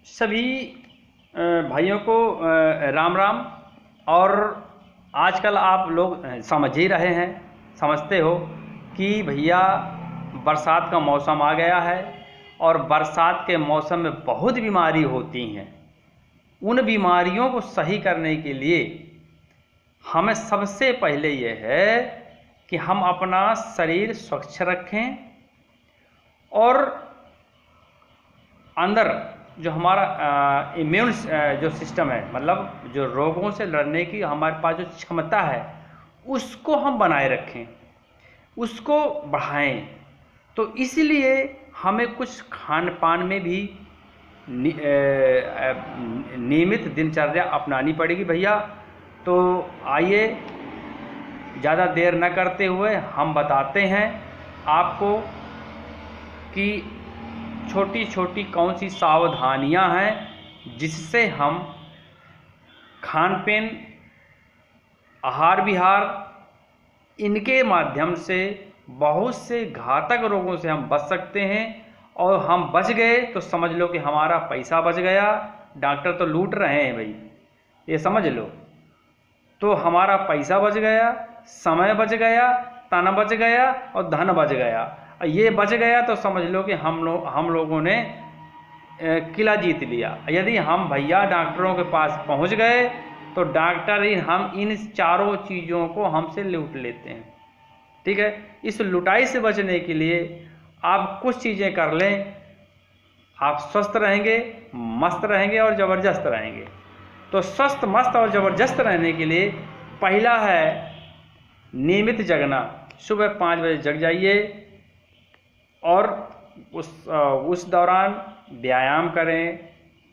सभी भाइयों को राम राम। और आजकल आप लोग समझ ही रहे हैं, समझते हो कि भैया बरसात का मौसम आ गया है और बरसात के मौसम में बहुत बीमारी होती हैं। उन बीमारियों को सही करने के लिए हमें सबसे पहले ये है कि हम अपना शरीर स्वच्छ रखें और अंदर जो हमारा इम्यून जो सिस्टम है, मतलब जो रोगों से लड़ने की हमारे पास जो क्षमता है उसको हम बनाए रखें, उसको बढ़ाएं। तो इसलिए हमें कुछ खान पान में भी नियमित दिनचर्या अपनानी पड़ेगी भैया। तो आइए ज़्यादा देर न करते हुए हम बताते हैं आपको कि छोटी छोटी कौन सी सावधानियां हैं जिससे हम खान पीन, आहार विहार, इनके माध्यम से बहुत से घातक रोगों से हम बच सकते हैं। और हम बच गए तो समझ लो कि हमारा पैसा बच गया। डॉक्टर तो लूट रहे हैं भाई, ये समझ लो। तो हमारा पैसा बच गया, समय बच गया, तन बच गया और धन बच गया। ये बच गया तो समझ लो कि हम लोगों ने किला जीत लिया। यदि हम भैया डॉक्टरों के पास पहुंच गए तो डॉक्टर ही हम इन चारों चीज़ों को हमसे लूट लेते हैं। ठीक है, इस लुटाई से बचने के लिए आप कुछ चीज़ें कर लें, आप स्वस्थ रहेंगे, मस्त रहेंगे और ज़बरदस्त रहेंगे। तो स्वस्थ, मस्त और ज़बरदस्त रहने के लिए पहला है नियमित जगना। सुबह 5 बजे जग जाइए और उस दौरान व्यायाम करें।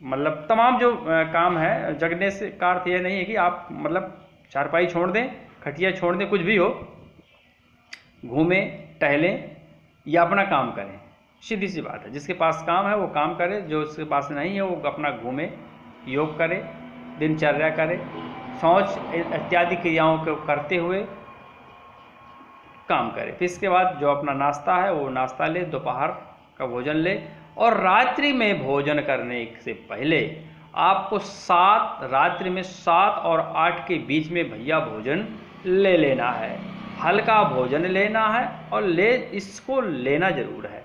मतलब तमाम जो काम है, जगने से का अर्थ ये नहीं है कि आप मतलब चारपाई छोड़ दें, खटिया छोड़ दें, कुछ भी हो, घूमें, टहलें या अपना काम करें। सीधी सी बात है, जिसके पास काम है वो काम करे, जो उसके पास नहीं है वो अपना घूमे, योग करे, दिनचर्या करे, शौच इत्यादि क्रियाओं को करते हुए काम करे। फिर इसके बाद जो अपना नाश्ता है वो नाश्ता ले, दोपहर का भोजन ले और रात्रि में भोजन करने से पहले आपको रात्रि में 7 और 8 के बीच में भैया भोजन ले लेना है। हल्का भोजन लेना है और इसको लेना जरूर है।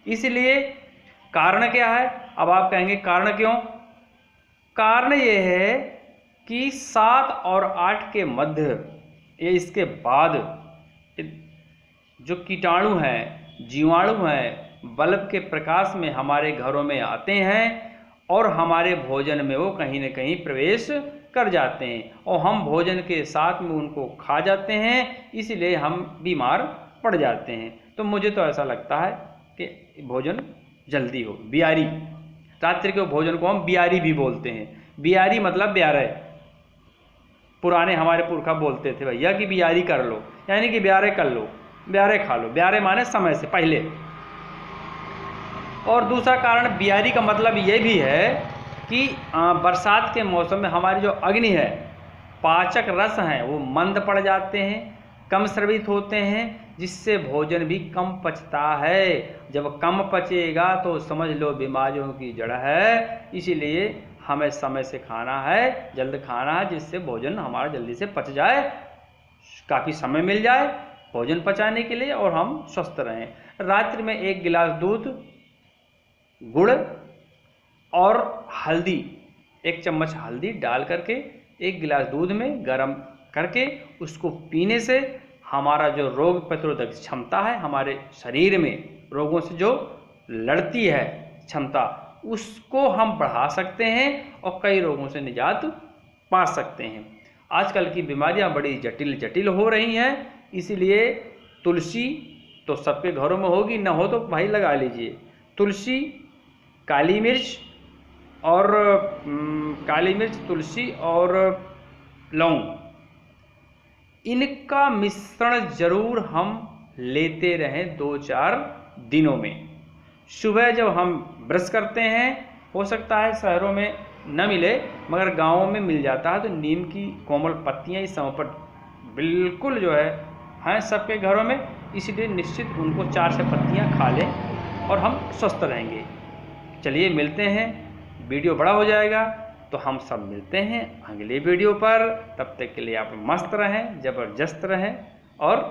इसलिए कारण क्या है? अब आप कहेंगे कारण क्यों? कारण ये है कि 7 और 8 के मध्य ये इसके बाद जो कीटाणु हैं, जीवाणु हैं, बल्ब के प्रकाश में हमारे घरों में आते हैं और हमारे भोजन में वो कहीं न कहीं प्रवेश कर जाते हैं और हम भोजन के साथ में उनको खा जाते हैं, इसलिए हम बीमार पड़ जाते हैं। तो मुझे तो ऐसा लगता है कि भोजन जल्दी हो। बियारी, रात्रि के भोजन को हम बियारी भी बोलते हैं। बियारी मतलब ब्यारे। पुराने हमारे पुरखा बोलते थे भैया कि बियारी कर लो, यानी कि ब्यारे कर लो, ब्यारे खा लो। ब्यारे माने समय से पहले। और दूसरा कारण बियारी का मतलब ये भी है कि बरसात के मौसम में हमारी जो अग्नि है, पाचक रस हैं, वो मंद पड़ जाते हैं, कम स्रवित होते हैं, जिससे भोजन भी कम पचता है। जब कम पचेगा तो समझ लो बीमारियों की जड़ है। इसीलिए हमें समय से खाना है, जल्द खाना है, जिससे भोजन हमारा जल्दी से पच जाए, काफ़ी समय मिल जाए भोजन पचाने के लिए और हम स्वस्थ रहें। रात्रि में 1 गिलास दूध, गुड़ और हल्दी, 1 चम्मच हल्दी डाल करके 1 गिलास दूध में गर्म करके उसको पीने से हमारा जो रोग प्रतिरोधक क्षमता है, हमारे शरीर में रोगों से जो लड़ती है क्षमता, उसको हम बढ़ा सकते हैं और कई रोगों से निजात पा सकते हैं। आजकल की बीमारियां बड़ी जटिल जटिल हो रही हैं, इसीलिए तुलसी तो सबके घरों में होगी, न हो तो भाई लगा लीजिए। तुलसी, काली मिर्च और तुलसी और लौंग, इनका मिश्रण जरूर हम लेते रहें 2-4 दिनों में। सुबह जब हम ब्रश करते हैं, हो सकता है शहरों में न मिले मगर गांवों में मिल जाता है, तो नीम की कोमल पत्तियां इस समय पर बिल्कुल जो है हैं सबके घरों में, इसलिए निश्चित उनको 4 से पत्तियां खा लें और हम स्वस्थ रहेंगे। चलिए मिलते हैं वीडियो बड़ा हो जाएगा। तो हम सब मिलते हैं अगले वीडियो पर। तब तक के लिए आप मस्त रहें, ज़बरदस्त रहें और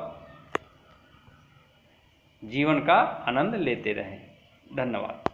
जीवन का आनंद लेते रहें। धन्यवाद।